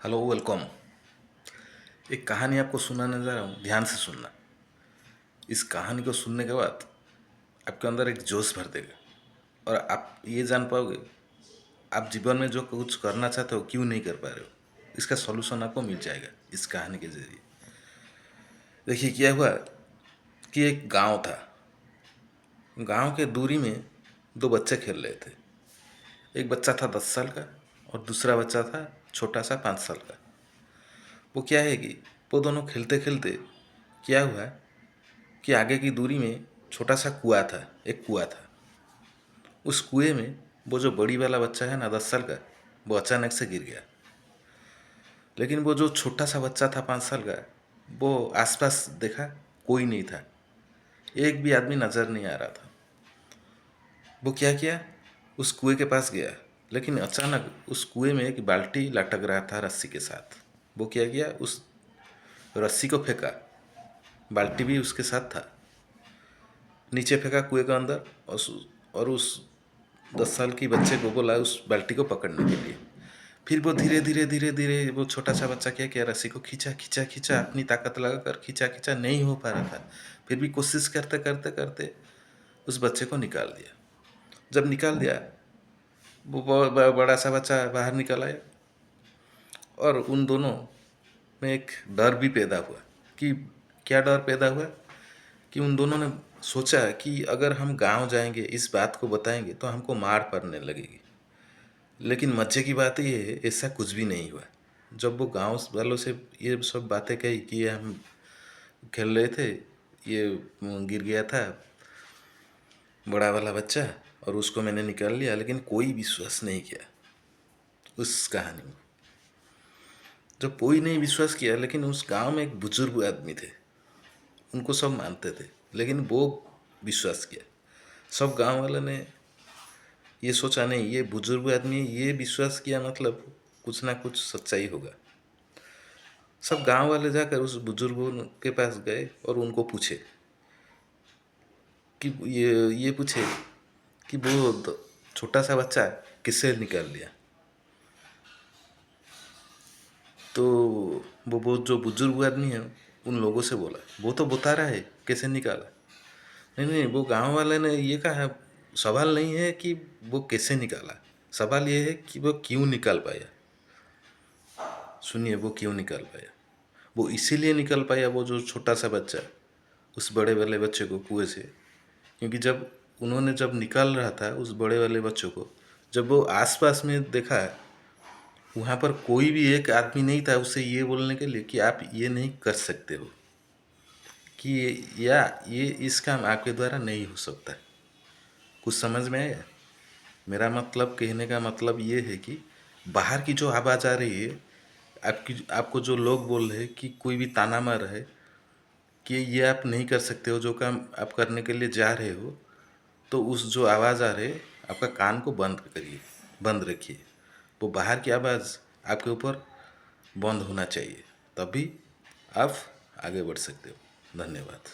Hello welcome. एक कहानी आपको सुनाने जा रहा हूँ, ध्यान से सुनना। इस कहानी को सुनने के बाद आपके अंदर एक जोश भर देगा और आप ये जान पाओगे आप जीवन में जो कुछ करना चाहते हो क्यों नहीं कर पा रहे हो। इसका सॉल्यूशन आपको मिल जाएगा इस कहानी के जरिए। देखिए क्या हुआ कि एक गांव था। गांव के दूरी में दो बच्चे खेल रहे थे। एक बच्चा था 10 साल का और दूसरा बच्चा था छोटा सा 5 साल का। वो क्या है कि वो दोनों खेलते खेलते क्या हुआ कि आगे की दूरी में छोटा सा कुआं था, एक कुआं था। उस कुएं में वो जो बड़ी वाला बच्चा है ना 10 साल का, वो अचानक से गिर गया। लेकिन वो जो छोटा सा बच्चा था 5 साल का, वो आसपास देखा, कोई नहीं था, एक भी आदमी नजर नहीं आ रहा था। वो क्या किया, उस कुएं के पास गया। लेकिन अचानक उस कुएं में एक बाल्टी लटक रहा था रस्सी के साथ। वो क्या किया, उस रस्सी को फेंका, बाल्टी भी उसके साथ था, नीचे फेंका कुएं के अंदर। और उस 10 साल की बच्चे को बोला उस बाल्टी को पकड़ने के लिए। फिर वो धीरे धीरे धीरे धीरे वो छोटा सा बच्चा क्या किया, रस्सी को खींचा खींचा खींचा, अपनी ताकत लगाकर खींचा खींचा, नहीं हो पा रहा था। फिर भी कोशिश करते करते करते उस बच्चे को निकाल दिया। जब निकाल दिया, वो बड़ा सा बच्चा बाहर निकल आया और उन दोनों में एक डर भी पैदा हुआ। कि क्या डर पैदा हुआ कि उन दोनों ने सोचा कि अगर हम गांव जाएंगे, इस बात को बताएंगे तो हमको मार पड़ने लगेगी। लेकिन मज़े की बात ये है, ऐसा कुछ भी नहीं हुआ। जब वो गांव वालों से ये सब बातें कही कि ये हम खेल रहे थे, ये गिर गया था बड़ा वाला बच्चा और उसको मैंने निकाल लिया, लेकिन कोई विश्वास नहीं किया उस कहानी में। जब कोई नहीं विश्वास किया, लेकिन उस गांव में एक बुजुर्ग आदमी थे, उनको सब मानते थे, लेकिन वो विश्वास किया। सब गांव वाले ने ये सोचा नहीं, ये बुजुर्ग आदमी ये विश्वास किया, मतलब कुछ ना कुछ सच्चाई होगा। सब गांव वाले जाकर उस बुजुर्गों के पास गए और उनको पूछे कि ये पूछे कि वो छोटा सा बच्चा किससे निकाल लिया। तो वो जो बुजुर्ग आदमी है उन लोगों से बोला, वो तो बता रहा है कैसे निकाला। नहीं नहीं, वो गांव वाले ने ये कहा, सवाल नहीं है कि वो कैसे निकाला, सवाल ये है कि वो क्यों निकाल पाया। सुनिए, वो क्यों निकाल पाया। वो इसीलिए निकल पाया, वो जो छोटा सा बच्चा, उस बड़े वाले बच्चे को कुएं से, क्योंकि जब उन्होंने जब निकाल रहा था उस बड़े वाले बच्चों को, जब वो आसपास में देखा, वहाँ पर कोई भी एक आदमी नहीं था उसे ये बोलने के लिए कि आप ये नहीं कर सकते हो, कि या ये इस काम आपके द्वारा नहीं हो सकता। कुछ समझ में आया। मेरा मतलब, कहने का मतलब ये है कि बाहर की जो आवाज़ आ रही है, आपको जो लोग बोल रहे हैं कि कोई भी ताना मार रहा है कि ये आप नहीं कर सकते हो, जो काम आप करने के लिए जा रहे हो, तो उस जो आवाज़ आ रही है, आपका कान को बंद करिए, बंद रखिए। वो बाहर की आवाज़ आपके ऊपर बंद होना चाहिए, तभी आप आगे बढ़ सकते हो। धन्यवाद।